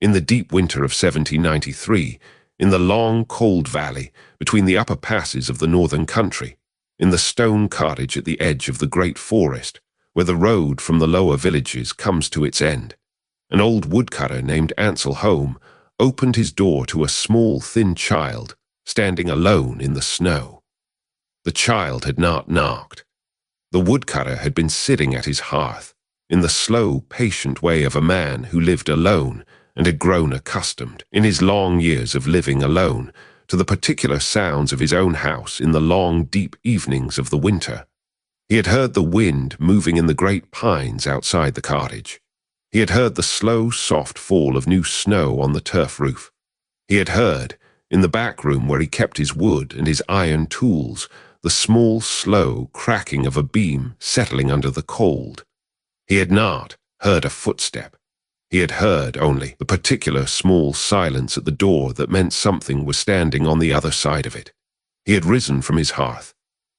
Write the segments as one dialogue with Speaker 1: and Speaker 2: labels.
Speaker 1: In the deep winter of 1793, in the long, cold valley between the upper passes of the northern country, in the stone cottage at the edge of the great forest, where the road from the lower villages comes to its end, an old woodcutter named Ansel Holm opened his door to a small, thin child standing alone in the snow. The child had not knocked. The woodcutter had been sitting at his hearth, in the slow, patient way of a man who lived alone and had grown accustomed, in his long years of living alone, to the particular sounds of his own house in the long, deep evenings of the winter. He had heard the wind moving in the great pines outside the cottage. He had heard the slow, soft fall of new snow on the turf roof. He had heard, in the back room where he kept his wood and his iron tools, the small, slow cracking of a beam settling under the cold. He had not heard a footstep. He had heard only the particular small silence at the door that meant something was standing on the other side of it. He had risen from his hearth.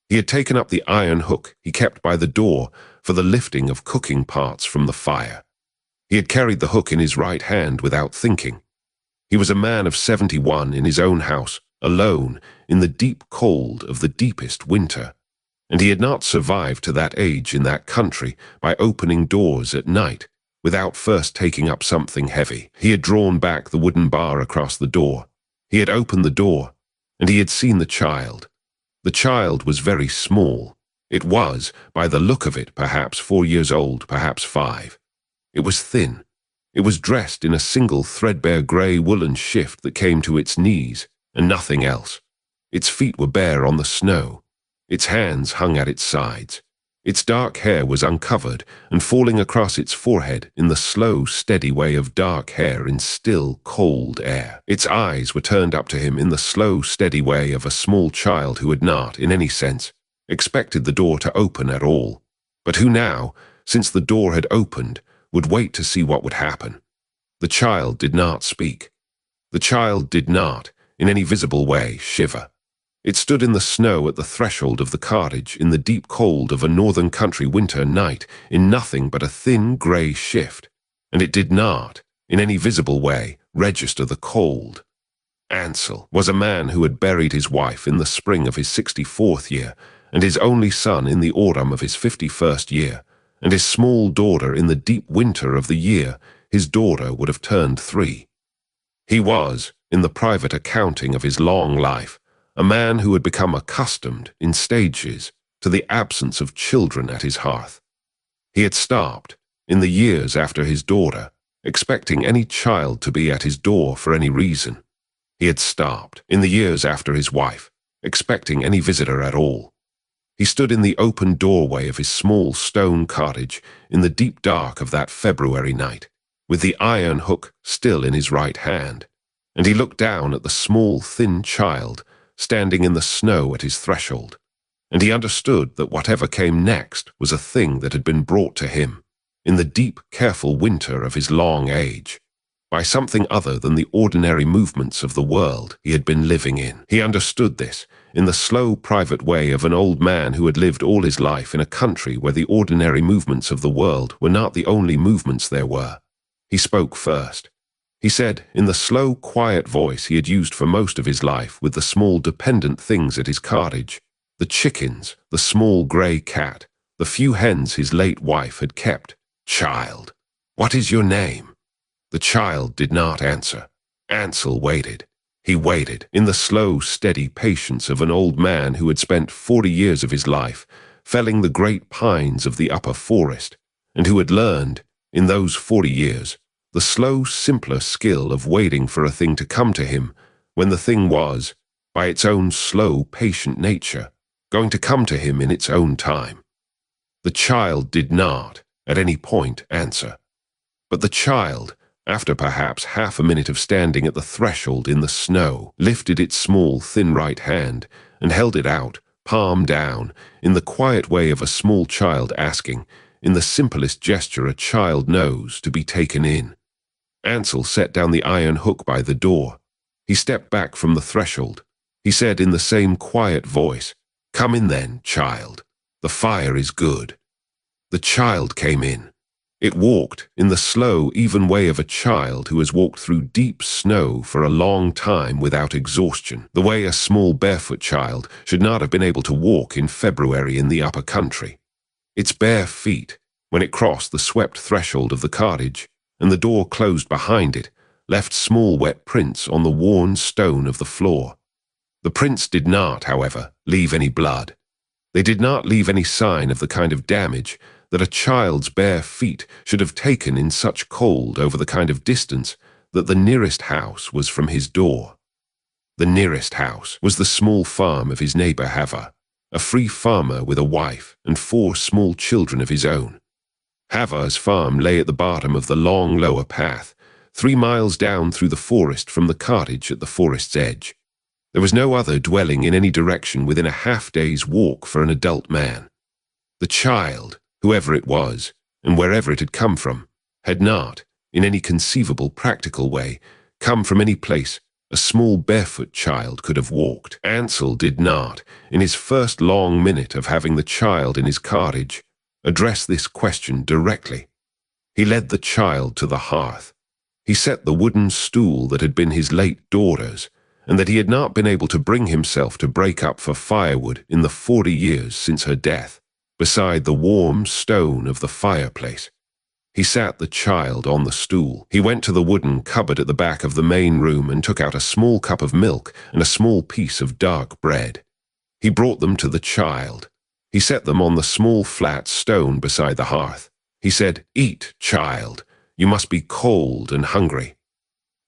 Speaker 1: He had taken up the iron hook he kept by the door for the lifting of cooking parts from the fire. He had carried the hook in his right hand without thinking. He was a man of 71 in his own house, alone, in the deep cold of the deepest winter, and he had not survived to that age in that country by opening doors at night without first taking up something heavy. He had drawn back the wooden bar across the door. He had opened the door, and he had seen the child. The child was very small. It was, by the look of it, perhaps 4 years old, perhaps 5. It was thin. It was dressed in a single threadbare grey woolen shift that came to its knees, and nothing else. Its feet were bare on the snow. Its hands hung at its sides. Its dark hair was uncovered and falling across its forehead in the slow, steady way of dark hair in still, cold air. Its eyes were turned up to him in the slow, steady way of a small child who had not, in any sense, expected the door to open at all, but who now, since the door had opened, would wait to see what would happen. The child did not speak. The child did not, in any visible way, shiver. It stood in the snow at the threshold of the cottage in the deep cold of a northern country winter night in nothing but a thin grey shift, and it did not, in any visible way, register the cold. Ansel was a man who had buried his wife in the spring of his 64th year, and his only son in the autumn of his 51st year, and his small daughter in the deep winter of the year his daughter would have turned 3. He was, in the private accounting of his long life, a man who had become accustomed, in stages, to the absence of children at his hearth. He had stopped, in the years after his daughter, expecting any child to be at his door for any reason. He had stopped, in the years after his wife, expecting any visitor at all. He stood in the open doorway of his small stone cottage in the deep dark of that February night, with the iron hook still in his right hand, and he looked down at the small, thin child standing in the snow at his threshold, and he understood that whatever came next was a thing that had been brought to him, in the deep, careful winter of his long age, by something other than the ordinary movements of the world he had been living in. He understood this in the slow, private way of an old man who had lived all his life in a country where the ordinary movements of the world were not the only movements there were. He spoke first. He said, in the slow, quiet voice he had used for most of his life with the small dependent things at his cottage, the chickens, the small grey cat, the few hens his late wife had kept. "Child, what is your name?" The child did not answer. Ansel waited. He waited, in the slow, steady patience of an old man who had spent 40 years of his life felling the great pines of the upper forest, and who had learned, in those 40 years, the slow, simpler skill of waiting for a thing to come to him when the thing was, by its own slow, patient nature, going to come to him in its own time. The child did not, at any point, answer. But the child, after perhaps half a minute of standing at the threshold in the snow, lifted its small, thin right hand and held it out, palm down, in the quiet way of a small child asking, in the simplest gesture a child knows, to be taken in. Ansel set down the iron hook by the door. He stepped back from the threshold. He said in the same quiet voice, "Come in then, child. The fire is good." The child came in. It walked in the slow, even way of a child who has walked through deep snow for a long time without exhaustion, the way a small barefoot child should not have been able to walk in February in the upper country. Its bare feet, when it crossed the swept threshold of the cottage, and the door closed behind it, left small wet prints on the worn stone of the floor. The prints did not, however, leave any blood. They did not leave any sign of the kind of damage that a child's bare feet should have taken in such cold over the kind of distance that the nearest house was from his door. The nearest house was the small farm of his neighbor Hava, a free farmer with a wife and 4 small children of his own. Hava's farm lay at the bottom of the long lower path, 3 miles down through the forest from the cottage at the forest's edge. There was no other dwelling in any direction within a half-day's walk for an adult man. The child, whoever it was, and wherever it had come from, had not, in any conceivable practical way, come from any place a small barefoot child could have walked. Ansel did not, in his first long minute of having the child in his cottage, address this question directly. He led the child to the hearth. He set the wooden stool that had been his late daughter's, and that he had not been able to bring himself to break up for firewood in the 40 years since her death, beside the warm stone of the fireplace. He sat the child on the stool. He went to the wooden cupboard at the back of the main room and took out a small cup of milk and a small piece of dark bread. He brought them to the child. He set them on the small flat stone beside the hearth. He said, "Eat, child. You must be cold and hungry."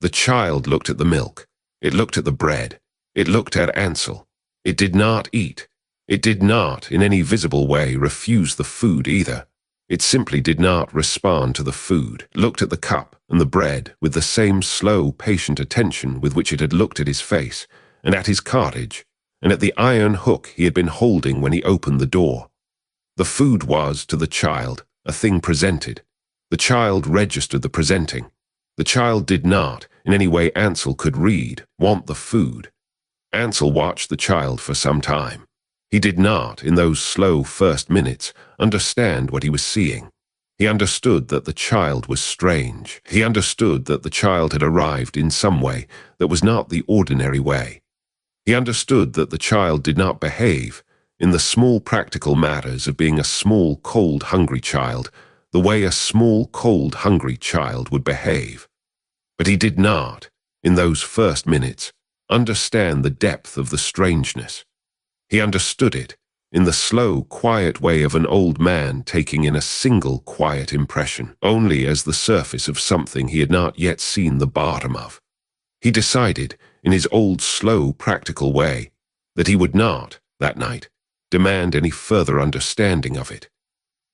Speaker 1: The child looked at the milk. It looked at the bread. It looked at Ansel. It did not eat. It did not, in any visible way, refuse the food either. It simply did not respond to the food, looked at the cup and the bread with the same slow, patient attention with which it had looked at his face, and at his cottage, and at the iron hook he had been holding when he opened the door. The food was, to the child, a thing presented. The child registered the presenting. The child did not, in any way Ansel could read, want the food. Ansel watched the child for some time. He did not, in those slow first minutes, understand what he was seeing. He understood that the child was strange. He understood that the child had arrived in some way that was not the ordinary way. He understood that the child did not behave, in the small practical matters of being a small, cold, hungry child, the way a small, cold, hungry child would behave. But he did not, in those first minutes, understand the depth of the strangeness. He understood it in the slow, quiet way of an old man taking in a single quiet impression, only as the surface of something he had not yet seen the bottom of. He decided, in his old slow, practical way, that he would not, that night, demand any further understanding of it.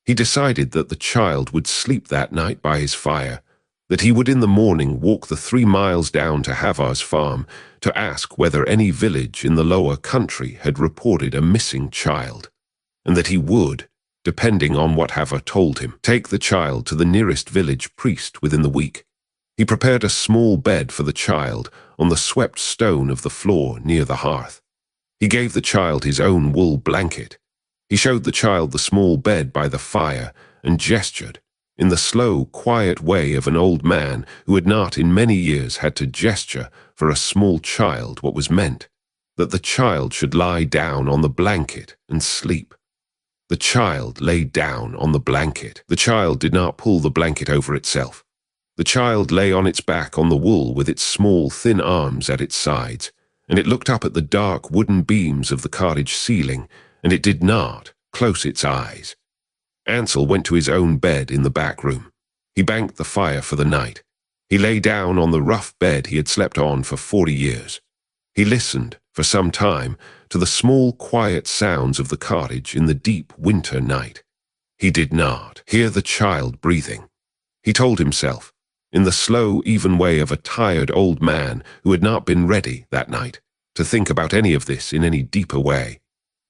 Speaker 1: He decided that the child would sleep that night by his fire, that he would in the morning walk the 3 miles down to Havar's farm to ask whether any village in the lower country had reported a missing child, and that he would, depending on what Havar told him, take the child to the nearest village priest within the week. He prepared a small bed for the child on the swept stone of the floor near the hearth. He gave the child his own wool blanket. He showed the child the small bed by the fire and gestured, in the slow, quiet way of an old man who had not in many years had to gesture for a small child what was meant, that the child should lie down on the blanket and sleep. The child lay down on the blanket. The child did not pull the blanket over itself. The child lay on its back on the wool with its small, thin arms at its sides, and it looked up at the dark wooden beams of the cottage ceiling, and it did not close its eyes. Ansel went to his own bed in the back room. He banked the fire for the night. He lay down on the rough bed he had slept on for 40 years. He listened, for some time, to the small, quiet sounds of the cottage in the deep winter night. He did not hear the child breathing. He told himself, in the slow, even way of a tired old man who had not been ready that night to think about any of this in any deeper way,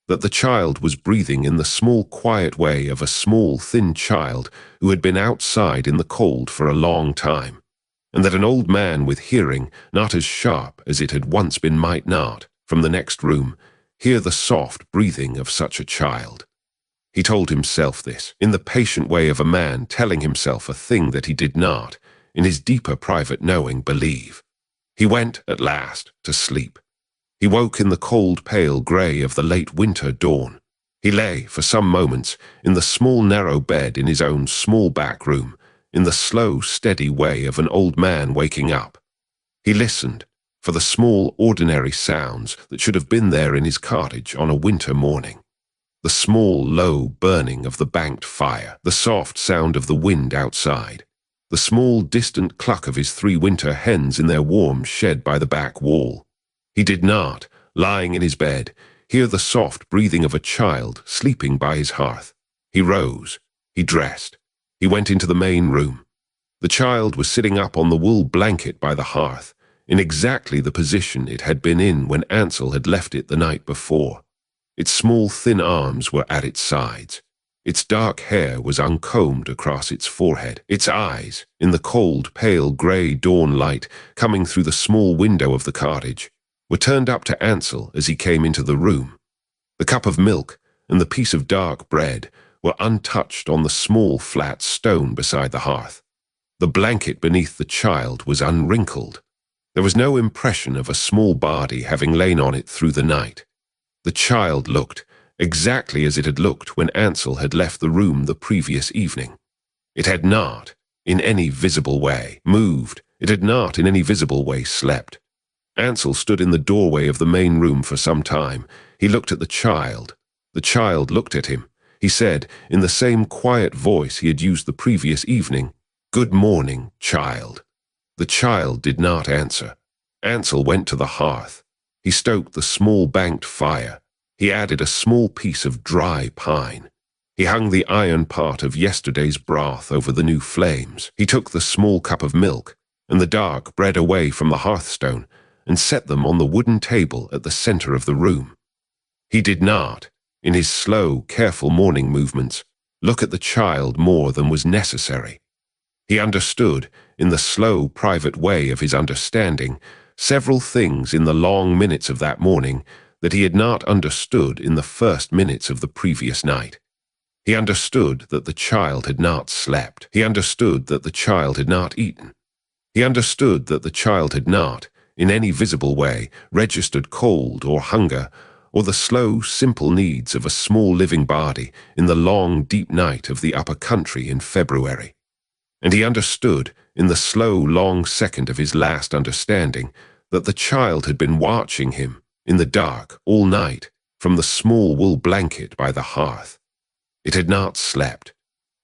Speaker 1: that the child was breathing in the small, quiet way of a small, thin child who had been outside in the cold for a long time, and that an old man with hearing not as sharp as it had once been might not, from the next room, hear the soft breathing of such a child. He told himself this, in the patient way of a man telling himself a thing that he did not, in his deeper private knowing, believe. He went, at last, to sleep. He woke in the cold pale grey of the late winter dawn. He lay, for some moments, in the small narrow bed in his own small back room, in the slow, steady way of an old man waking up. He listened for the small, ordinary sounds that should have been there in his cottage on a winter morning. The small, low burning of the banked fire, the soft sound of the wind outside, the small, distant cluck of his 3 winter hens in their warm shed by the back wall. He did not, lying in his bed, hear the soft breathing of a child sleeping by his hearth. He rose. He dressed. He went into the main room. The child was sitting up on the wool blanket by the hearth, in exactly the position it had been in when Ansel had left it the night before. Its small, thin arms were at its sides. Its dark hair was uncombed across its forehead. Its eyes, in the cold, pale grey dawn light coming through the small window of the cottage, were turned up to Ansel as he came into the room. The cup of milk and the piece of dark bread were untouched on the small flat stone beside the hearth. The blanket beneath the child was unwrinkled. There was no impression of a small body having lain on it through the night. The child looked exactly as it had looked when Ansel had left the room the previous evening. It had not, in any visible way, moved. It had not, in any visible way, slept. Ansel stood in the doorway of the main room for some time. He looked at the child. The child looked at him. He said, in the same quiet voice he had used the previous evening, "Good morning, child." The child did not answer. Ansel went to the hearth. He stoked the small banked fire. He added a small piece of dry pine. He hung the iron part of yesterday's broth over the new flames. He took the small cup of milk and the dark bread away from the hearthstone and set them on the wooden table at the center of the room. He did not, in his slow, careful morning movements, look at the child more than was necessary. He understood, in the slow, private way of his understanding, several things in the long minutes of that morning that he had not understood in the first minutes of the previous night. He understood that the child had not slept. He understood that the child had not eaten. He understood that the child had not, in any visible way, registered cold or hunger, or the slow, simple needs of a small living body in the long, deep night of the upper country in February. And he understood, in the slow, long second of his last understanding, that the child had been watching him, in the dark, all night, from the small wool blanket by the hearth. It had not slept.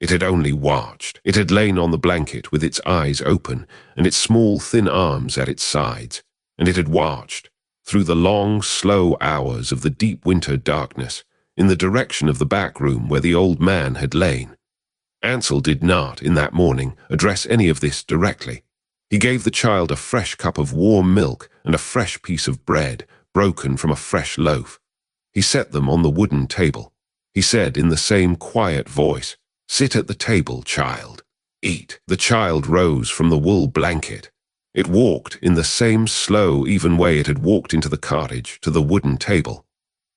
Speaker 1: It had only watched. It had lain on the blanket with its eyes open and its small, thin arms at its sides, and it had watched, through the long, slow hours of the deep winter darkness, in the direction of the back room where the old man had lain. Ansel did not, in that morning, address any of this directly. He gave the child a fresh cup of warm milk and a fresh piece of bread, broken from a fresh loaf. He set them on the wooden table. He said in the same quiet voice, "Sit at the table, child. Eat." The child rose from the wool blanket. It walked in the same slow, even way it had walked into the cottage to the wooden table.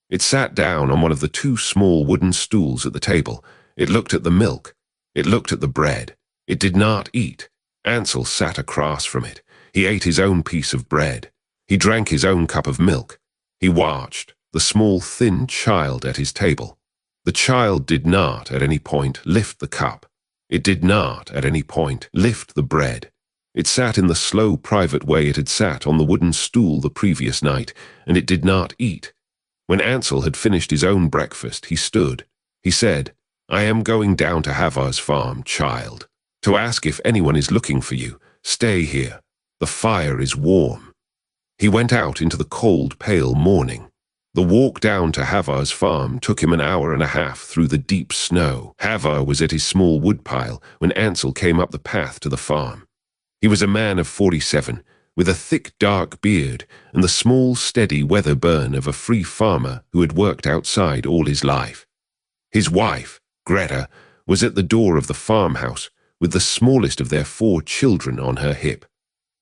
Speaker 1: It sat down on one of the 2 small wooden stools at the table. It looked at the milk. It looked at the bread. It did not eat. Ansel sat across from it. He ate his own piece of bread. He drank his own cup of milk. He watched the small, thin child at his table. The child did not, at any point, lift the cup. It did not, at any point, lift the bread. It sat in the slow, private way it had sat on the wooden stool the previous night, and it did not eat. When Ansel had finished his own breakfast, he stood. He said, "I am going down to Havar's farm, child, to ask if anyone is looking for you. Stay here. The fire is warm." He went out into the cold, pale morning. The walk down to Havar's farm took him an hour and a half through the deep snow. Havar was at his small woodpile when Ansel came up the path to the farm. He was a man of 47, with a thick, dark beard and the small, steady weather burn of a free farmer who had worked outside all his life. His wife, Greta, was at the door of the farmhouse with the smallest of their 4 children on her hip.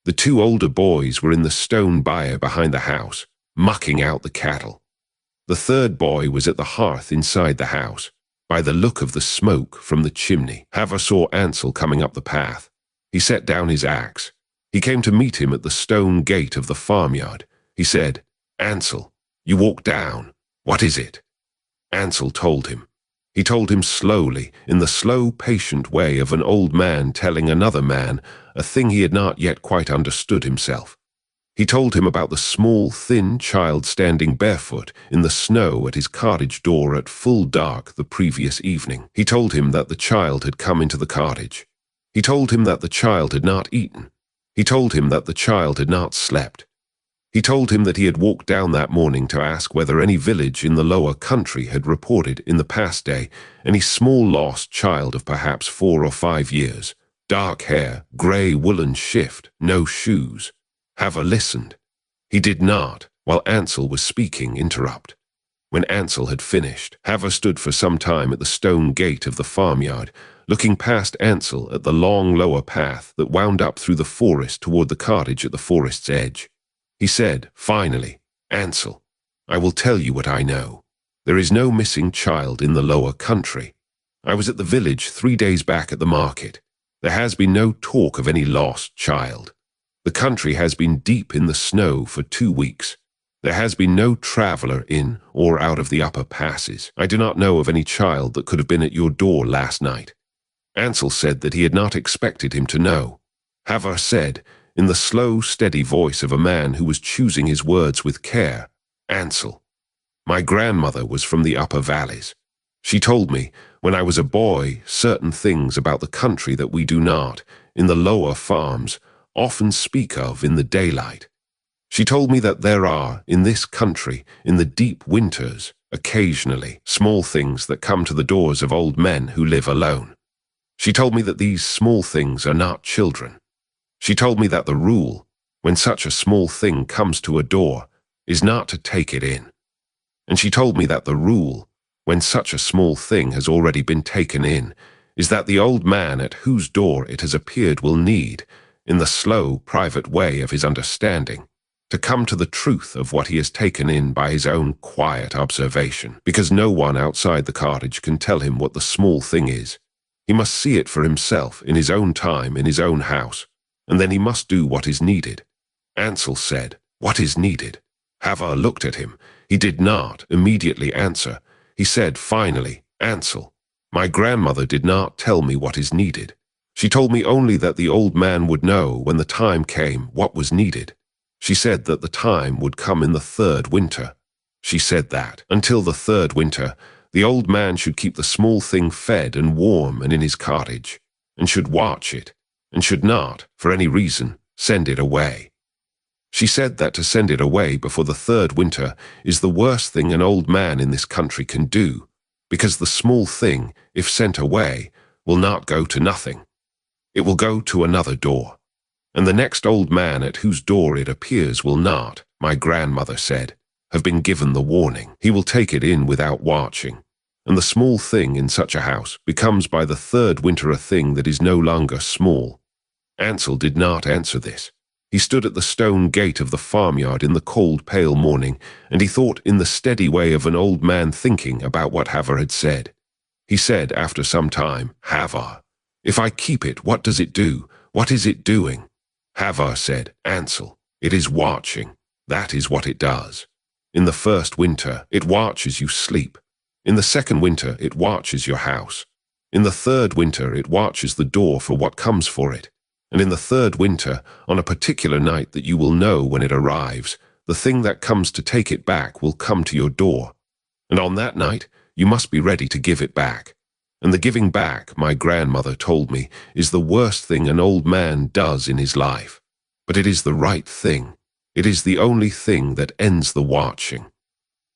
Speaker 1: The 2 older boys were in the stone byre behind the house, mucking out the cattle. The 3rd boy was at the hearth inside the house. by the look of the smoke from the chimney. Havver saw Ansel coming up the path. He set down his axe. He came to meet him at the stone gate of the farmyard. He said, "Ansel, you walk down. What is it?" Ansel told him. He told him slowly, in the slow, patient way of an old man telling another man a thing he had not yet quite understood himself. He told him about the small, thin child standing barefoot in the snow at his cottage door at full dark the previous evening. He told him that the child had come into the cottage. He told him that the child had not eaten. He told him that the child had not slept. He told him that he had walked down that morning to ask whether any village in the lower country had reported in the past day any small lost child of perhaps 4 or 5 years, dark hair, grey woolen shift, no shoes. Havver listened. He did not, while Ansel was speaking, interrupt. When Ansel had finished, Havver stood for some time at the stone gate of the farmyard, looking past Ansel at the long lower path that wound up through the forest toward the cottage at the forest's edge. He said, finally, "Ansel, I will tell you what I know. There is no missing child in the lower country. I was at the village 3 days back at the market. There has been no talk of any lost child. The country has been deep in the snow for 2 weeks. There has been no traveler in or out of the upper passes. I do not know of any child that could have been at your door last night." Ansel said that he had not expected him to know. Havver said, in the slow, steady voice of a man who was choosing his words with care, "Ansel, my grandmother was from the upper valleys. She told me, when I was a boy, certain things about the country that we do not, in the lower farms, often speak of in the daylight. She told me that there are, in this country, in the deep winters, occasionally, small things that come to the doors of old men who live alone. She told me that these small things are not children. She told me that the rule, when such a small thing comes to a door, is not to take it in. And she told me that the rule, when such a small thing has already been taken in, is that the old man at whose door it has appeared will need, in the slow, private way of his understanding, to come to the truth of what he has taken in by his own quiet observation, because no one outside the cottage can tell him what the small thing is. He must see it for himself, in his own time, in his own house, and then he must do what is needed." Ansel said, "What is needed?" Havver looked at him. He did not immediately answer. He said finally, "Ansel, my grandmother did not tell me what is needed. She told me only that the old man would know when the time came what was needed. She said that the time would come in the 3rd winter. She said that, until the 3rd winter, the old man should keep the small thing fed and warm and in his cottage, and should watch it, and should not, for any reason, send it away. She said that to send it away before the 3rd winter is the worst thing an old man in this country can do, because the small thing, if sent away, will not go to nothing. It will go to another door, and the next old man at whose door it appears will not, my grandmother said, have been given the warning. He will take it in without watching, and the small thing in such a house becomes by the 3rd winter a thing that is no longer small." Ansel did not answer this. He stood at the stone gate of the farmyard in the cold, pale morning, and he thought in the steady way of an old man thinking about what Havver had said. He said after some time, "Havver, if I keep it, what does it do? What is it doing?" Havver said, "Ansel, it is watching. That is what it does. In the 1st winter, it watches you sleep. In the 2nd winter, it watches your house. In the 3rd winter, it watches the door for what comes for it. And in the 3rd winter, on a particular night that you will know when it arrives, the thing that comes to take it back will come to your door. And on that night, you must be ready to give it back. And the giving back, my grandmother told me, is the worst thing an old man does in his life. But it is the right thing. It is the only thing that ends the watching."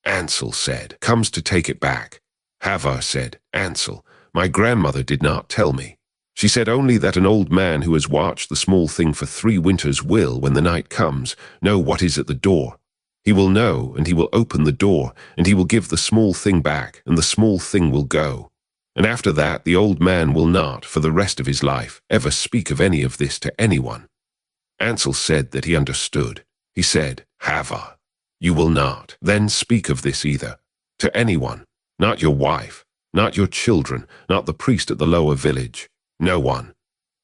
Speaker 1: Ansel said, "Comes to take it back." Havver said, "Ansel, my grandmother did not tell me. She said only that an old man who has watched the small thing for 3 winters will, when the night comes, know what is at the door. He will know, and he will open the door, and he will give the small thing back, and the small thing will go. And after that the old man will not, for the rest of his life, ever speak of any of this to anyone." Ansel said that he understood. He said, "Havver, you will not then speak of this either, to anyone, not your wife, Not your children, not the priest at the lower village. No one.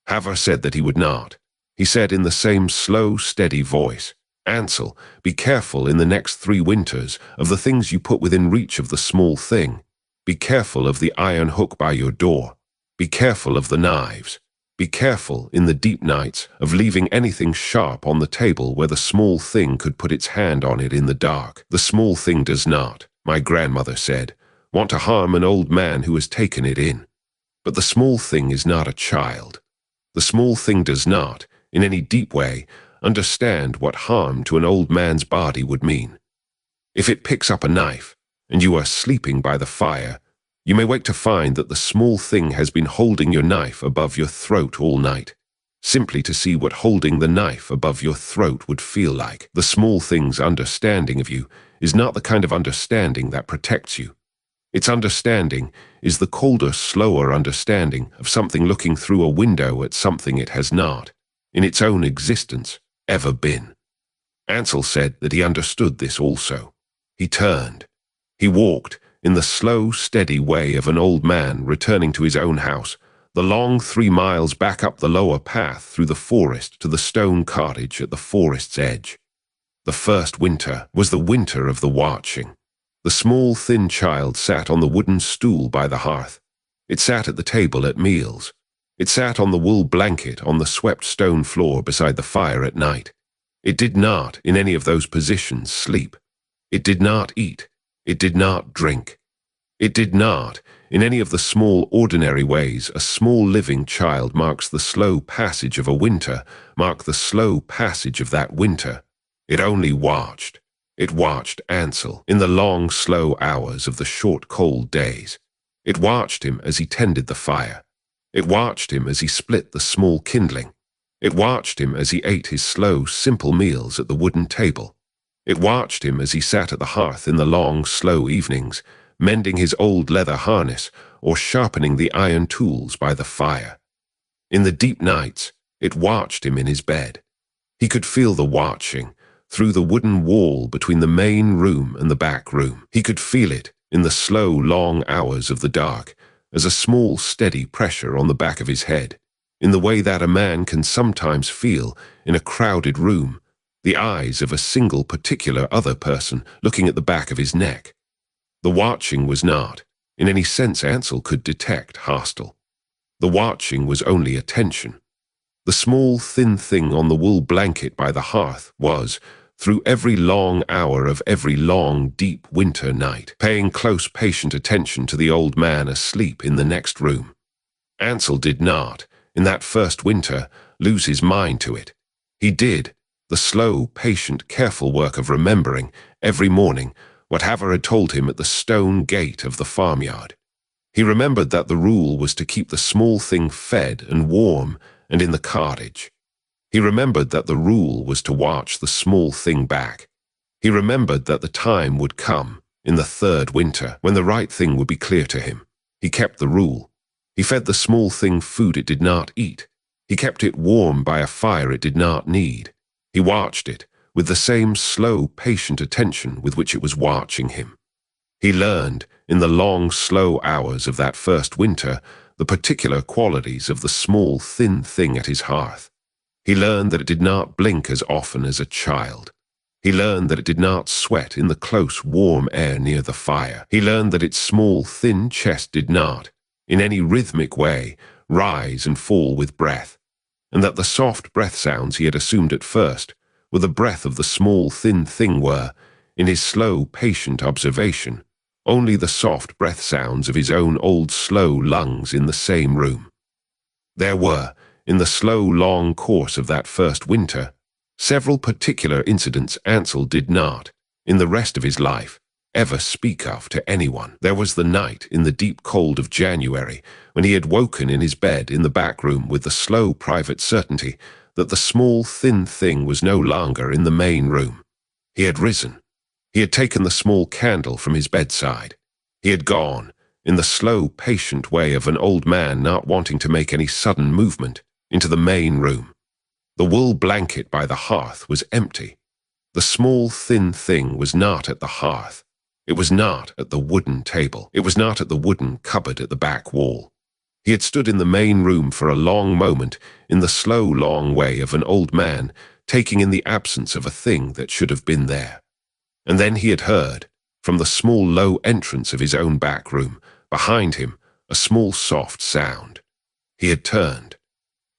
Speaker 1: Havre said that he would not. He said in the same slow, steady voice, Ansel, be careful in the next 3 winters of the things you put within reach of the small thing. Be careful of the iron hook by your door. Be careful of the knives. Be careful in the deep nights of leaving anything sharp on the table where the small thing could put its hand on it in the dark. The small thing does not, my grandmother said, want to harm an old man who has taken it in. But the small thing is not a child. The small thing does not, in any deep way, understand what harm to an old man's body would mean. If it picks up a knife, and you are sleeping by the fire, you may wake to find that the small thing has been holding your knife above your throat all night, simply to see what holding the knife above your throat would feel like. The small thing's understanding of you is not the kind of understanding that protects you. Its understanding is the colder, slower understanding of something looking through a window at something it has not, in its own existence, ever been. Ansel said that he understood this also. He turned. He walked, in the slow, steady way of an old man returning to his own house, the long 3 miles back up the lower path through the forest to the stone cottage at the forest's edge. The first winter was the winter of the watching. The small, thin child sat on the wooden stool by the hearth. It sat at the table at meals. It sat on the wool blanket on the swept stone floor beside the fire at night. It did not, in any of those positions, sleep. It did not eat. It did not drink. It did not, in any of the small, ordinary ways a small living child marks the slow passage of a winter, mark the slow passage of that winter. It only watched. It watched Ansel in the long, slow hours of the short, cold days. It watched him as he tended the fire. It watched him as he split the small kindling. It watched him as he ate his slow, simple meals at the wooden table. It watched him as he sat at the hearth in the long, slow evenings, mending his old leather harness or sharpening the iron tools by the fire. In the deep nights, it watched him in his bed. He could feel the watching through the wooden wall between the main room and the back room. He could feel it in the slow, long hours of the dark as a small, steady pressure on the back of his head, in the way that a man can sometimes feel in a crowded room the eyes of a single particular other person looking at the back of his neck. The watching was not, in any sense Ansel could detect, hostile. The watching was only attention. The small, thin thing on the wool blanket by the hearth was, through every long hour of every long, deep winter night, paying close, patient attention to the old man asleep in the next room. Ansel did not, in that first winter, lose his mind to it. He did, the slow, patient, careful work of remembering, every morning, what Havre had told him at the stone gate of the farmyard. He remembered that the rule was to keep the small thing fed and warm and in the cottage. He remembered that the rule was to watch the small thing back. He remembered that the time would come, in the 3rd winter, when the right thing would be clear to him. He kept the rule. He fed the small thing food it did not eat. He kept it warm by a fire it did not need. He watched it with the same slow, patient attention with which it was watching him. He learned, in the long, slow hours of that first winter, the particular qualities of the small, thin thing at his hearth. He learned that it did not blink as often as a child. He learned that it did not sweat in the close, warm air near the fire. He learned that its small, thin chest did not, in any rhythmic way, rise and fall with breath, and that the soft breath sounds he had assumed at first were the breath of the small, thin thing were, in his slow, patient observation, only the soft breath sounds of his own old slow lungs in the same room. There were, in the slow, long course of that first winter, several particular incidents Ansel did not, in the rest of his life, ever speak of to anyone. There was the night in the deep cold of January, when he had woken in his bed in the back room with the slow private certainty that the small thin thing was no longer in the main room. He had risen. He had taken the small candle from his bedside. He had gone, in the slow patient way of an old man not wanting to make any sudden movement, into the main room. The wool blanket by the hearth was empty. The small thin thing was not at the hearth. It was not at the wooden table. It was not at the wooden cupboard at the back wall. He had stood in the main room for a long moment, in the slow, long way of an old man, taking in the absence of a thing that should have been there. And then he had heard, from the small, low entrance of his own back room, behind him, a small, soft sound. He had turned.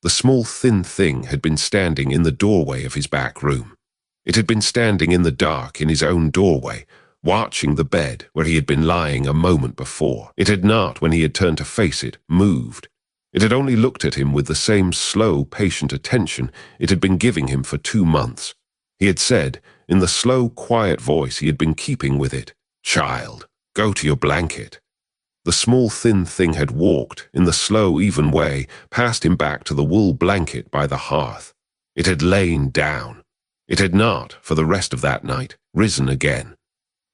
Speaker 1: The small, thin thing had been standing in the doorway of his back room. It had been standing in the dark in his own doorway, watching the bed where he had been lying a moment before. It had not, when he had turned to face it, moved. It had only looked at him with the same slow, patient attention it had been giving him for 2 months. He had said, in the slow, quiet voice he had been keeping with it, "Child, go to your blanket." The small, thin thing had walked, in the slow, even way, past him back to the wool blanket by the hearth. It had lain down. It had not, for the rest of that night, risen again.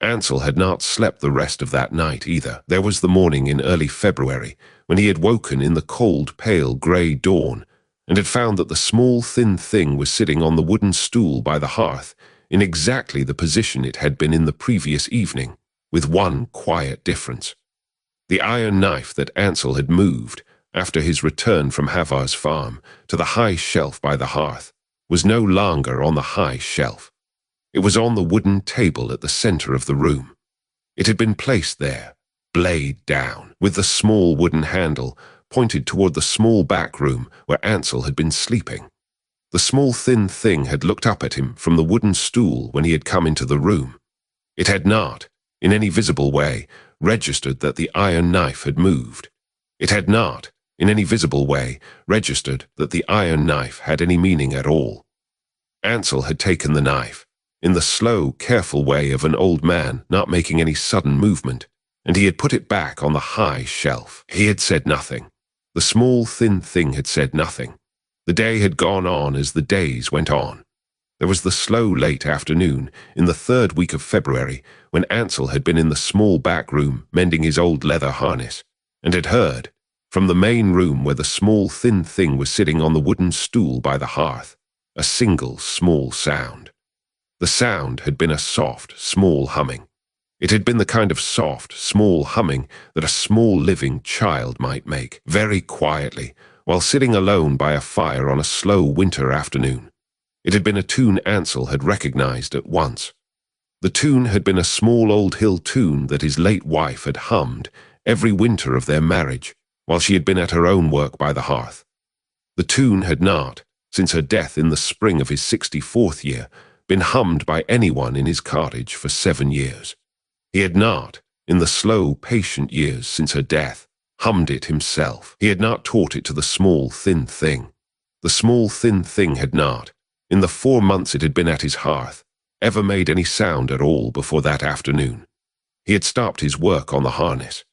Speaker 1: Ansel had not slept the rest of that night either. There was the morning in early February, when he had woken in the cold, pale, grey dawn, and had found that the small, thin thing was sitting on the wooden stool by the hearth, in exactly the position it had been in the previous evening, with one quiet difference. The iron knife that Ansel had moved, after his return from Havar's farm, to the high shelf by the hearth, was no longer on the high shelf. It was on the wooden table at the center of the room. It had been placed there, blade down, with the small wooden handle pointed toward the small back room where Ansel had been sleeping. The small thin thing had looked up at him from the wooden stool when he had come into the room. It had not, in any visible way, registered that the iron knife had moved. It had not, in any visible way, registered that the iron knife had any meaning at all. Ansel had taken the knife, in the slow, careful way of an old man not making any sudden movement, and he had put it back on the high shelf. He had said nothing. The small, thin thing had said nothing. The day had gone on as the days went on. There was the slow, late afternoon, in the 3rd week of February, when Ansel had been in the small back room mending his old leather harness, and had heard, from the main room where the small, thin thing was sitting on the wooden stool by the hearth, a single, small sound. The sound had been a soft, small humming. It had been the kind of soft, small humming that a small living child might make, very quietly, while sitting alone by a fire on a slow winter afternoon. It had been a tune Ansel had recognized at once. The tune had been a small old hill tune that his late wife had hummed every winter of their marriage, while she had been at her own work by the hearth. The tune had not, since her death in the spring of his 64th year, been hummed by anyone in his cottage for 7 years. He had not, in the slow, patient years since her death, hummed it himself. He had not taught it to the small, thin thing. The small, thin thing had not, in the 4 months it had been at his hearth, ever made any sound at all before that afternoon. He had stopped his work on the harness.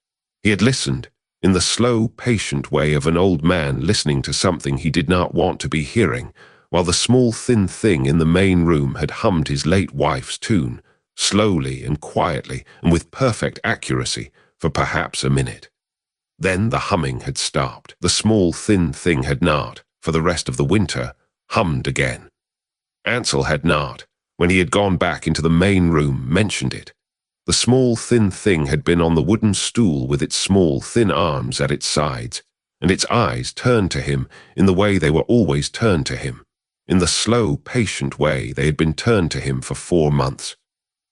Speaker 1: He had listened, in the slow, patient way of an old man listening to something he did not want to be hearing, while the small, thin thing in the main room had hummed his late wife's tune, slowly and quietly and with perfect accuracy, for perhaps a minute. Then the humming had stopped. The small, thin thing had not, for the rest of the winter, hummed again. Ansel had not, when he had gone back into the main room, mentioned it. The small, thin thing had been on the wooden stool with its small, thin arms at its sides, and its eyes turned to him in the way they were always turned to him, in the slow, patient way they had been turned to him for 4 months.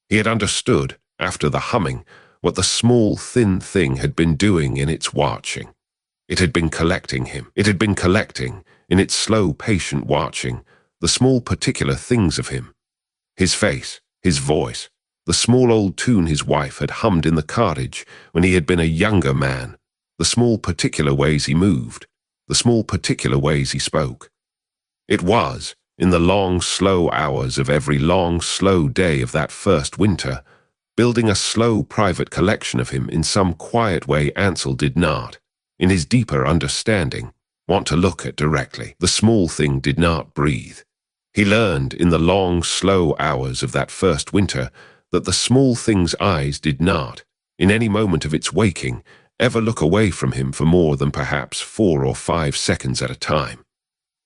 Speaker 1: He had understood, after the humming, what the small, thin thing had been doing in its watching. It had been collecting him. It had been collecting, in its slow, patient watching, the small particular things of him. His face, his voice, the small old tune his wife had hummed in the cottage when he had been a younger man, the small particular ways he moved, the small particular ways he spoke. It was, in the long, slow hours of every long, slow day of that first winter, building a slow private collection of him in some quiet way Ansel did not, in his deeper understanding, want to look at directly. The small thing did not breathe. He learned in the long, slow hours of that first winter that the small thing's eyes did not, in any moment of its waking, ever look away from him for more than perhaps 4 or 5 seconds at a time.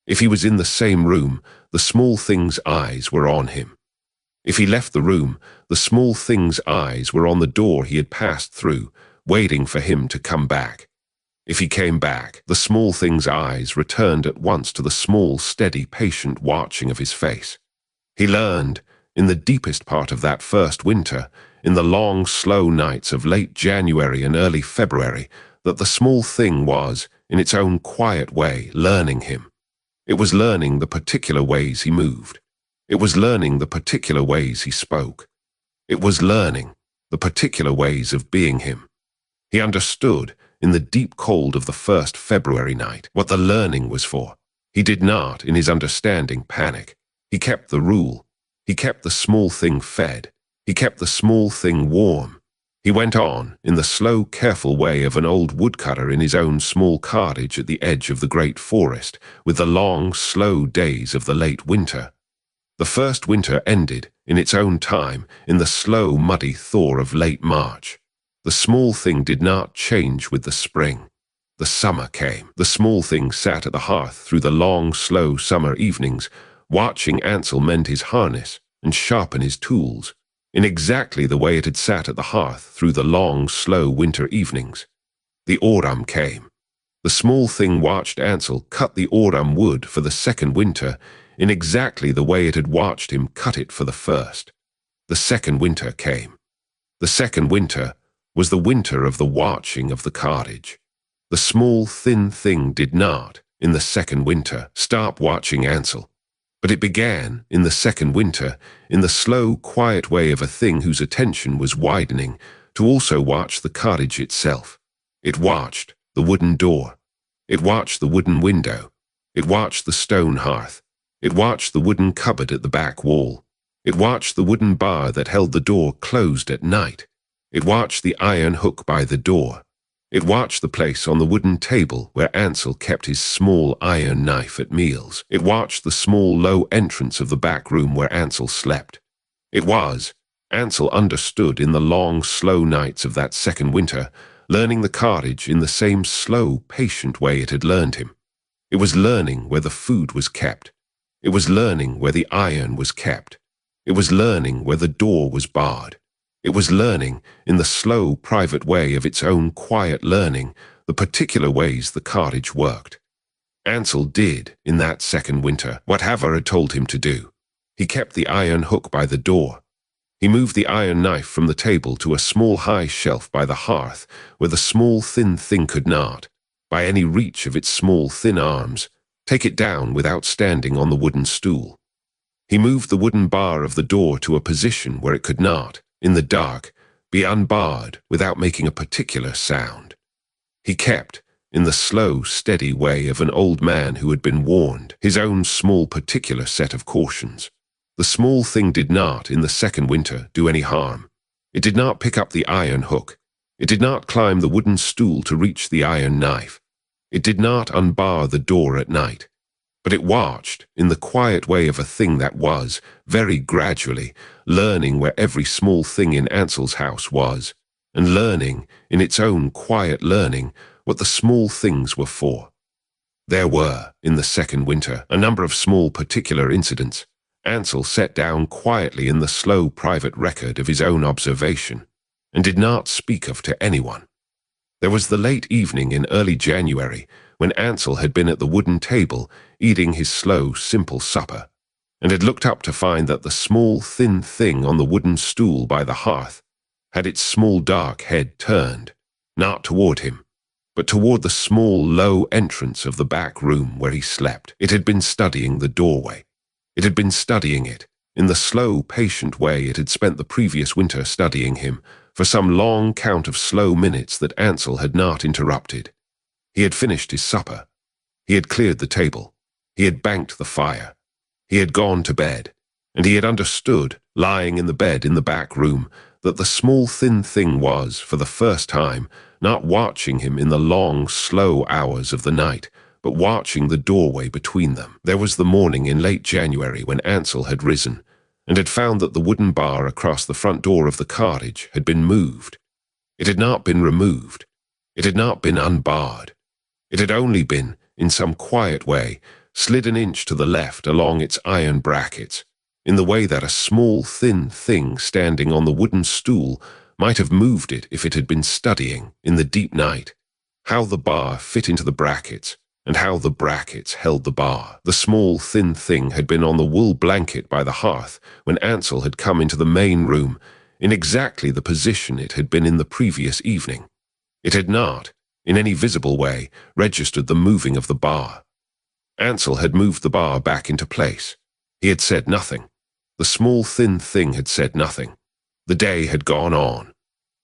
Speaker 1: If he was in the same room, the small thing's eyes were on him. If he left the room, the small thing's eyes were on the door he had passed through, waiting for him to come back. If he came back, the small thing's eyes returned at once to the small, steady, patient watching of his face. He learned, in the deepest part of that first winter, in the long, slow nights of late January and early February, that the small thing was, in its own quiet way, learning him. It was learning the particular ways he moved. It was learning the particular ways he spoke. It was learning the particular ways of being him. He understood, in the deep cold of the first February night, what the learning was for. He did not, in his understanding, panic. He kept the rule. He kept the small thing fed. He kept the small thing warm. He went on, in the slow, careful way of an old woodcutter in his own small cottage at the edge of the great forest, with the long, slow days of the late winter. The first winter ended, in its own time, in the slow, muddy thaw of late March. The small thing did not change with the spring. The summer came. The small thing sat at the hearth through the long, slow summer evenings, watching Ansel mend his harness and sharpen his tools, in exactly the way it had sat at the hearth through the long, slow winter evenings. The autumn came. The small thing watched Ansel cut the autumn wood for the second winter in exactly the way it had watched him cut it for the first. The second winter came. The second winter was the winter of the watching of the cottage. The small, thin thing did not, in the second winter, stop watching Ansel. But it began, in the second winter, in the slow, quiet way of a thing whose attention was widening, to also watch the cottage itself. It watched the wooden door. It watched the wooden window. It watched the stone hearth. It watched the wooden cupboard at the back wall. It watched the wooden bar that held the door closed at night. It watched the iron hook by the door. It watched the place on the wooden table where Ansel kept his small iron knife at meals. It watched the small low entrance of the back room where Ansel slept. It was, Ansel understood in the long slow nights of that second winter, learning the cottage in the same slow, patient way it had learned him. It was learning where the food was kept. It was learning where the iron was kept. It was learning where the door was barred. It was learning, in the slow, private way of its own quiet learning, the particular ways the cottage worked. Ansel did, in that second winter, what Havre had told him to do. He kept the iron hook by the door. He moved the iron knife from the table to a small high shelf by the hearth, where the small thin thing could not, by any reach of its small thin arms, take it down without standing on the wooden stool. He moved the wooden bar of the door to a position where it could not, in the dark, be unbarred without making a particular sound. He kept, in the slow, steady way of an old man who had been warned, his own small particular set of cautions. The small thing did not, in the second winter, do any harm. It did not pick up the iron hook. It did not climb the wooden stool to reach the iron knife. It did not unbar the door at night. But it watched, in the quiet way of a thing that was, very gradually, learning where every small thing in Ansel's house was, and learning, in its own quiet learning, what the small things were for. There were, in the second winter, a number of small particular incidents. Ansel sat down quietly in the slow private record of his own observation, and did not speak of to anyone. There was the late evening in early January, when Ansel had been at the wooden table, eating his slow, simple supper, and had looked up to find that the small, thin thing on the wooden stool by the hearth had its small dark head turned, not toward him, but toward the small, low entrance of the back room where he slept. It had been studying the doorway. It had been studying it, in the slow, patient way it had spent the previous winter studying him, for some long count of slow minutes that Ansel had not interrupted. He had finished his supper. He had cleared the table. He had banked the fire. He had gone to bed, and he had understood, lying in the bed in the back room, that the small thin thing was, for the first time, not watching him in the long, slow hours of the night, but watching the doorway between them. There was the morning in late January when Ansel had risen, and had found that the wooden bar across the front door of the cottage had been moved. It had not been removed. It had not been unbarred. It had only been, in some quiet way, slid an inch to the left along its iron brackets, in the way that a small, thin thing standing on the wooden stool might have moved it if it had been studying in the deep night. How the bar fit into the brackets, and how the brackets held the bar. The small, thin thing had been on the wool blanket by the hearth when Ansel had come into the main room, in exactly the position it had been in the previous evening. It had not, in any visible way, registered the moving of the bar. Ansel had moved the bar back into place. He had said nothing. The small, thin thing had said nothing. The day had gone on.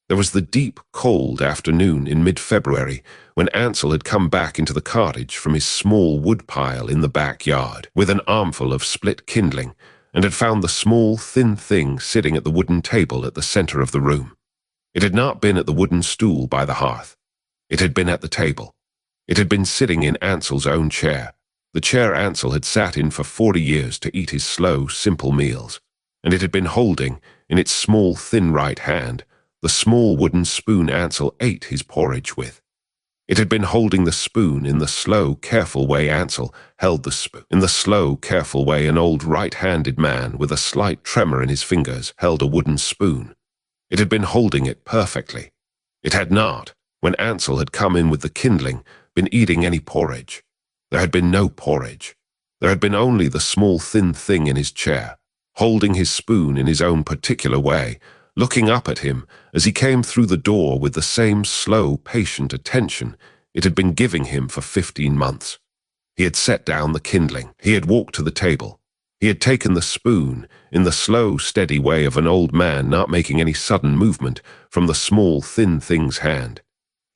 Speaker 1: There was the deep, cold afternoon in mid-February when Ansel had come back into the cottage from his small woodpile in the backyard with an armful of split kindling, and had found the small, thin thing sitting at the wooden table at the center of the room. It had not been at the wooden stool by the hearth. It had been at the table. It had been sitting in Ansel's own chair, the chair Ansel had sat in for 40 years to eat his slow, simple meals, and it had been holding, in its small, thin right hand, the small wooden spoon Ansel ate his porridge with. It had been holding the spoon in the slow, careful way Ansel held the spoon, in the slow, careful way an old right-handed man with a slight tremor in his fingers held a wooden spoon. It had been holding it perfectly. It had not, when Ansel had come in with the kindling, been eating any porridge. There had been no porridge. There had been only the small, thin thing in his chair, holding his spoon in his own particular way, looking up at him as he came through the door with the same slow, patient attention it had been giving him for 15 months. He had set down the kindling. He had walked to the table. He had taken the spoon, in the slow, steady way of an old man not making any sudden movement, from the small, thin thing's hand.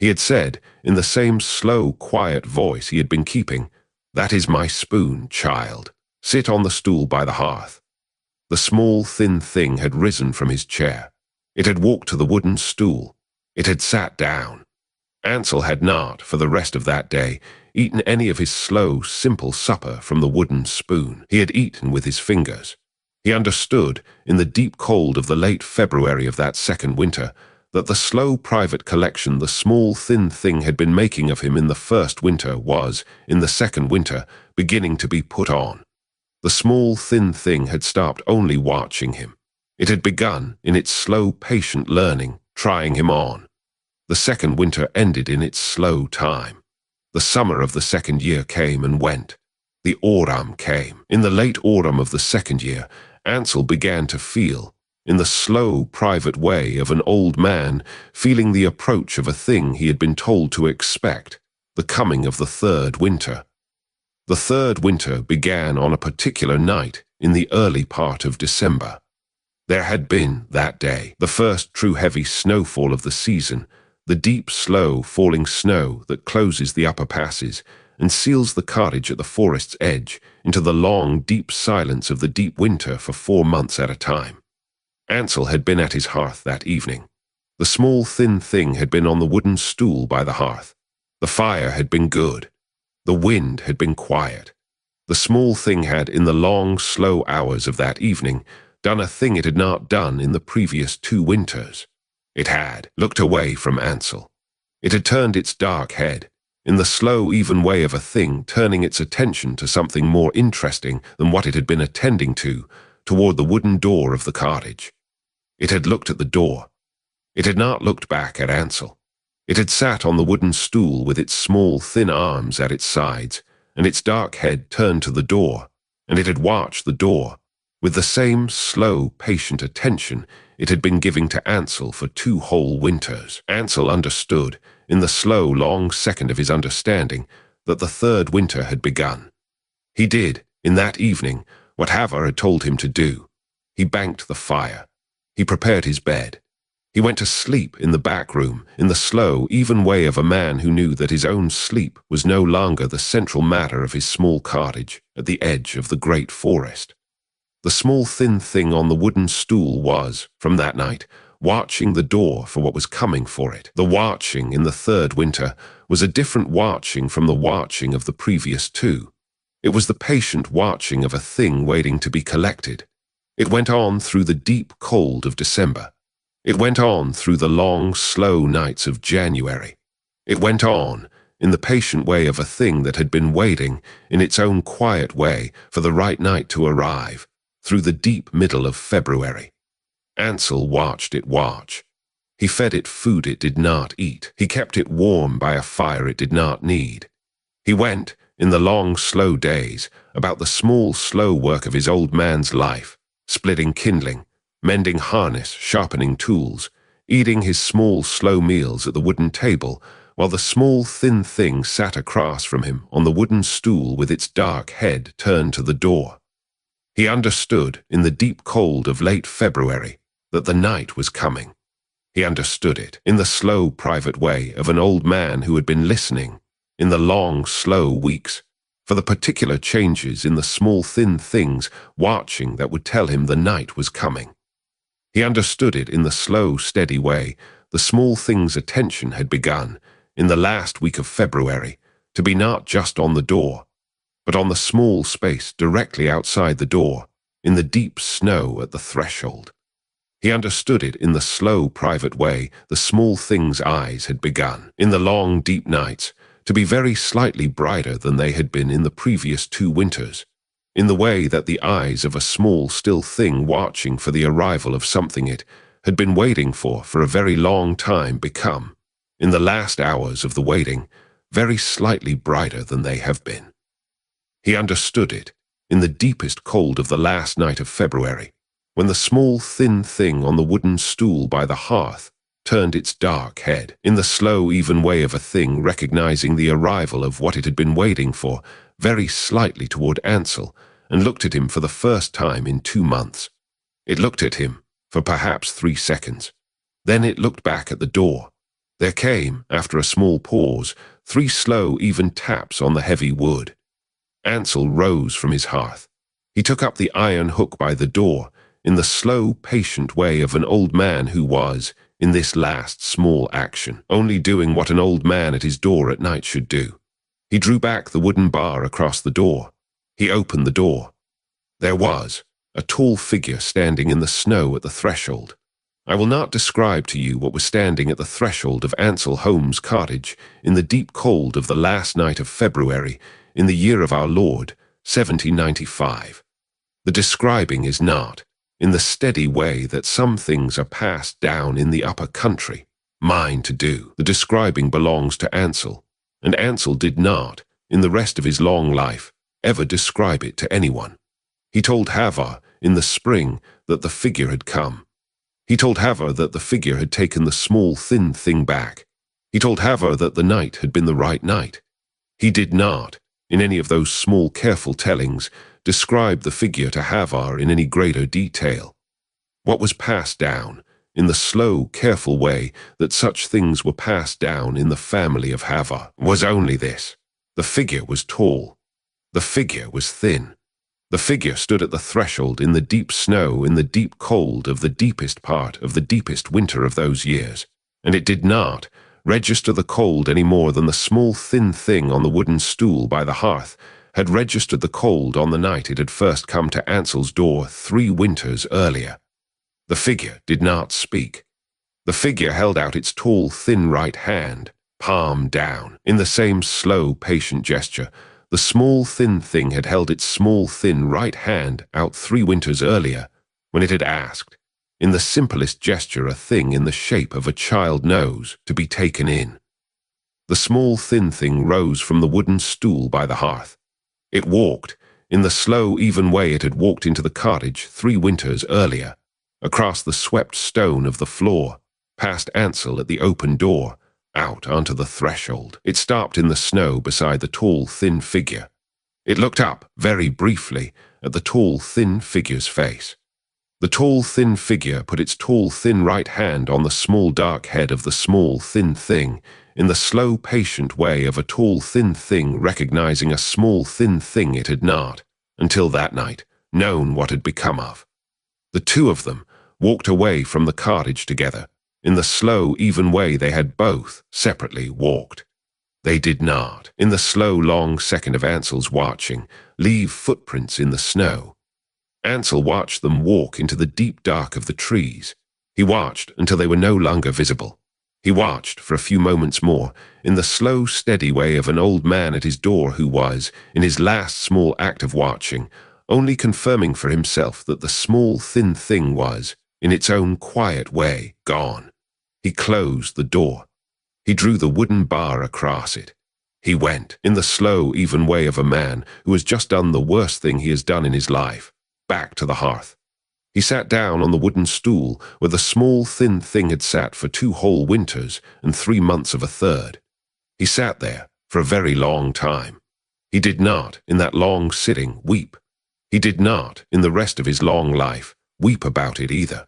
Speaker 1: He had said, in the same slow, quiet voice he had been keeping, "That is my spoon, child. Sit on the stool by the hearth." The small, thin thing had risen from his chair. It had walked to the wooden stool. It had sat down. Ansel had not, for the rest of that day, eaten any of his slow, simple supper from the wooden spoon. He had eaten with his fingers. He understood, in the deep cold of the late February of that second winter, that the slow private collection the small, thin thing had been making of him in the first winter was, in the second winter, beginning to be put on. The small, thin thing had stopped only watching him. It had begun, in its slow, patient learning, trying him on. The second winter ended in its slow time. The summer of the second year came and went. The autumn came. In the late autumn of the second year, Ansel began to feel, in the slow, private way of an old man feeling the approach of a thing he had been told to expect, the coming of the third winter. The third winter began on a particular night in the early part of December. There had been, that day, the first true heavy snowfall of the season, the deep, slow, falling snow that closes the upper passes and seals the cottage at the forest's edge into the long, deep silence of the deep winter for 4 months at a time. Ansel had been at his hearth that evening. The small, thin thing had been on the wooden stool by the hearth. The fire had been good. The wind had been quiet. The small thing had, in the long, slow hours of that evening, done a thing it had not done in the previous 2 winters. It had looked away from Ansel. It had turned its dark head, in the slow, even way of a thing turning its attention to something more interesting than what it had been attending to, toward the wooden door of the cottage. It had looked at the door. It had not looked back at Ansel. It had sat on the wooden stool with its small, thin arms at its sides, and its dark head turned to the door, and it had watched the door, with the same slow, patient attention it had been giving to Ansel for 2 whole winters. Ansel understood, in the slow, long second of his understanding, that the third winter had begun. He did, in that evening, what Havre had told him to do. He banked the fire. He prepared his bed. He went to sleep in the back room, in the slow, even way of a man who knew that his own sleep was no longer the central matter of his small cottage at the edge of the great forest. The small, thin thing on the wooden stool was, from that night, watching the door for what was coming for it. The watching in the third winter was a different watching from the watching of the previous 2. It was the patient watching of a thing waiting to be collected. It went on through the deep cold of December. It went on through the long, slow nights of January. It went on, in the patient way of a thing that had been waiting, in its own quiet way, for the right night to arrive, through the deep middle of February. Ansel watched it watch. He fed it food it did not eat. He kept it warm by a fire it did not need. He went, in the long, slow days, about the small, slow work of his old man's life, splitting kindling, mending harness, sharpening tools, eating his small, slow meals at the wooden table, while the small, thin thing sat across from him on the wooden stool with its dark head turned to the door. He understood, in the deep cold of late February, that the night was coming. He understood it, in the slow, private way of an old man who had been listening, in the long, slow weeks, for the particular changes in the small, thin things watching that would tell him the night was coming. He understood it in the slow, steady way the small thing's attention had begun, in the last week of February, to be not just on the door, but on the small space directly outside the door, in the deep snow at the threshold. He understood it in the slow, private way the small thing's eyes had begun, in the long, deep nights, to be very slightly brighter than they had been in the previous 2 winters, in the way that the eyes of a small, still thing watching for the arrival of something it had been waiting for a very long time become, in the last hours of the waiting, very slightly brighter than they have been. He understood it in the deepest cold of the last night of February, when the small, thin thing on the wooden stool by the hearth turned its dark head, in the slow, even way of a thing recognizing the arrival of what it had been waiting for, very slightly toward Ansel, and looked at him for the first time in 2 months. It looked at him for perhaps 3 seconds. Then it looked back at the door. There came, after a small pause, 3 slow, even taps on the heavy wood. Ansel rose from his hearth. He took up the iron hook by the door, in the slow, patient way of an old man who was, in this last small action, only doing what an old man at his door at night should do. He drew back the wooden bar across the door. He opened the door. There was a tall figure standing in the snow at the threshold. I will not describe to you what was standing at the threshold of Ansel Holm's cottage in the deep cold of the last night of February in the year of our Lord, 1795. The describing is not, in the steady way that some things are passed down in the upper country, mine to do. The describing belongs to Ansel, and Ansel did not, in the rest of his long life, ever describe it to anyone. He told Havar in the spring that the figure had come. He told Havar that the figure had taken the small, thin thing back. He told Havar that the night had been the right night. He did not, in any of those small, careful tellings, describe the figure to Havar in any greater detail. What was passed down, in the slow, careful way that such things were passed down in the family of Havar, was only this: the figure was tall. The figure was thin. The figure stood at the threshold in the deep snow in the deep cold of the deepest part of the deepest winter of those years, and it did not register the cold any more than the small thin thing on the wooden stool by the hearth had registered the cold on the night it had first come to Ansel's door 3 winters earlier. The figure did not speak. The figure held out its tall, thin right hand, palm down, in the same slow, patient gesture. The small, thin thing had held its small, thin right hand out 3 winters earlier, when it had asked, in the simplest gesture, a thing in the shape of a child nose to be taken in. The small, thin thing rose from the wooden stool by the hearth. It walked, in the slow, even way it had walked into the cottage 3 winters earlier, across the swept stone of the floor, past Ansel at the open door, out onto the threshold. It stopped in the snow beside the tall, thin figure. It looked up, very briefly, at the tall, thin figure's face. The tall, thin figure put its tall, thin right hand on the small, dark head of the small, thin thing, in the slow, patient way of a tall, thin thing recognizing a small, thin thing it had not, until that night, known what had become of. The 2 of them walked away from the cottage together, in the slow, even way they had both, separately, walked. They did not, in the slow, long second of Ansel's watching, leave footprints in the snow. Ansel watched them walk into the deep dark of the trees. He watched until they were no longer visible. He watched for a few moments more, in the slow, steady way of an old man at his door who was, in his last small act of watching, only confirming for himself that the small, thin thing was, in its own quiet way, gone. He closed the door. He drew the wooden bar across it. He went, in the slow, even way of a man who has just done the worst thing he has done in his life, back to the hearth. He sat down on the wooden stool where the small, thin thing had sat for 2 whole winters and 3 months of a third. He sat there for a very long time. He did not, in that long sitting, weep. He did not, in the rest of his long life, weep about it either.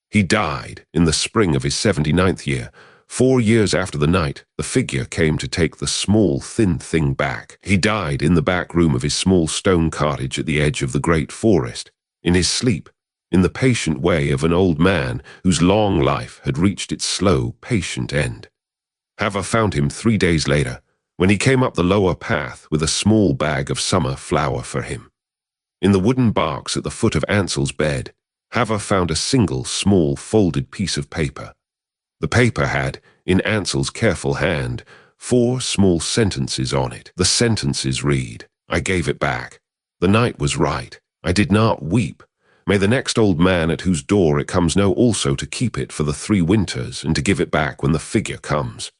Speaker 1: He died in the spring of his 79th year. 4 years after the night the figure came to take the small, thin thing back. He died in the back room of his small stone cottage at the edge of the great forest, in his sleep, in the patient way of an old man whose long life had reached its slow, patient end. Hava found him 3 days later, when he came up the lower path with a small bag of summer flour for him. In the wooden box at the foot of Ansel's bed, Hava found a single, small, folded piece of paper. The paper had, in Ansel's careful hand, 4 small sentences on it. The sentences read, "I gave it back. The night was right. I did not weep. May the next old man at whose door it comes know also to keep it for the 3 winters and to give it back when the figure comes.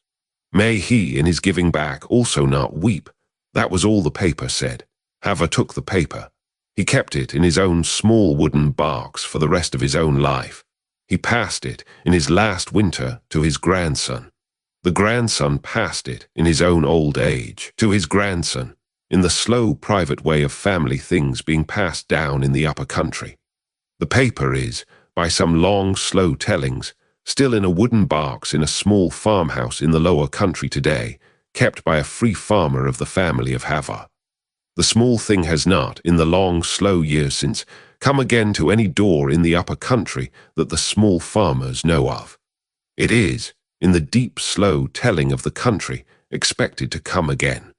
Speaker 1: May he, in his giving back, also not weep." That was all the paper said. Hava took the paper. He kept it in his own small wooden box for the rest of his own life. He passed it, in his last winter, to his grandson. The grandson passed it, in his own old age, to his grandson, in the slow, private way of family things being passed down in the upper country. The paper is, by some long, slow tellings, still in a wooden box in a small farmhouse in the lower country today, kept by a free farmer of the family of Hava. The small thing has not, in the long, slow years since, come again to any door in the upper country that the small farmers know of. It is, in the deep, slow telling of the country, expected to come again.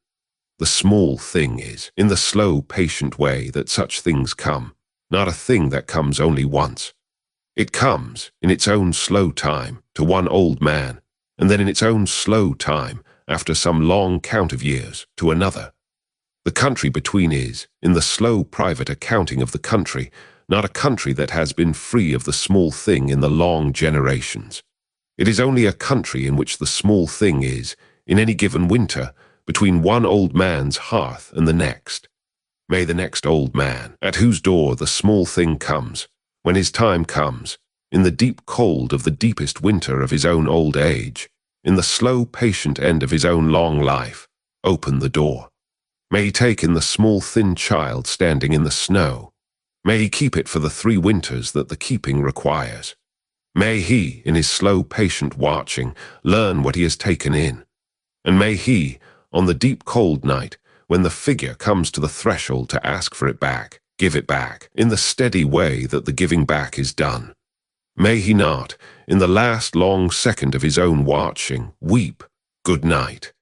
Speaker 1: The small thing is, in the slow, patient way that such things come, not a thing that comes only once. It comes, in its own slow time, to one old man, and then in its own slow time, after some long count of years, to another. The country between is, in the slow private accounting of the country, not a country that has been free of the small thing in the long generations. It is only a country in which the small thing is, in any given winter, between one old man's hearth and the next. May the next old man, at whose door the small thing comes, when his time comes, in the deep cold of the deepest winter of his own old age, in the slow patient end of his own long life, open the door. May he take in the small thin child standing in the snow. May he keep it for the 3 winters that the keeping requires. May he, in his slow patient watching, learn what he has taken in. And may he, on the deep cold night, when the figure comes to the threshold to ask for it back, give it back, in the steady way that the giving back is done. May he not, in the last long second of his own watching, weep, "Good night."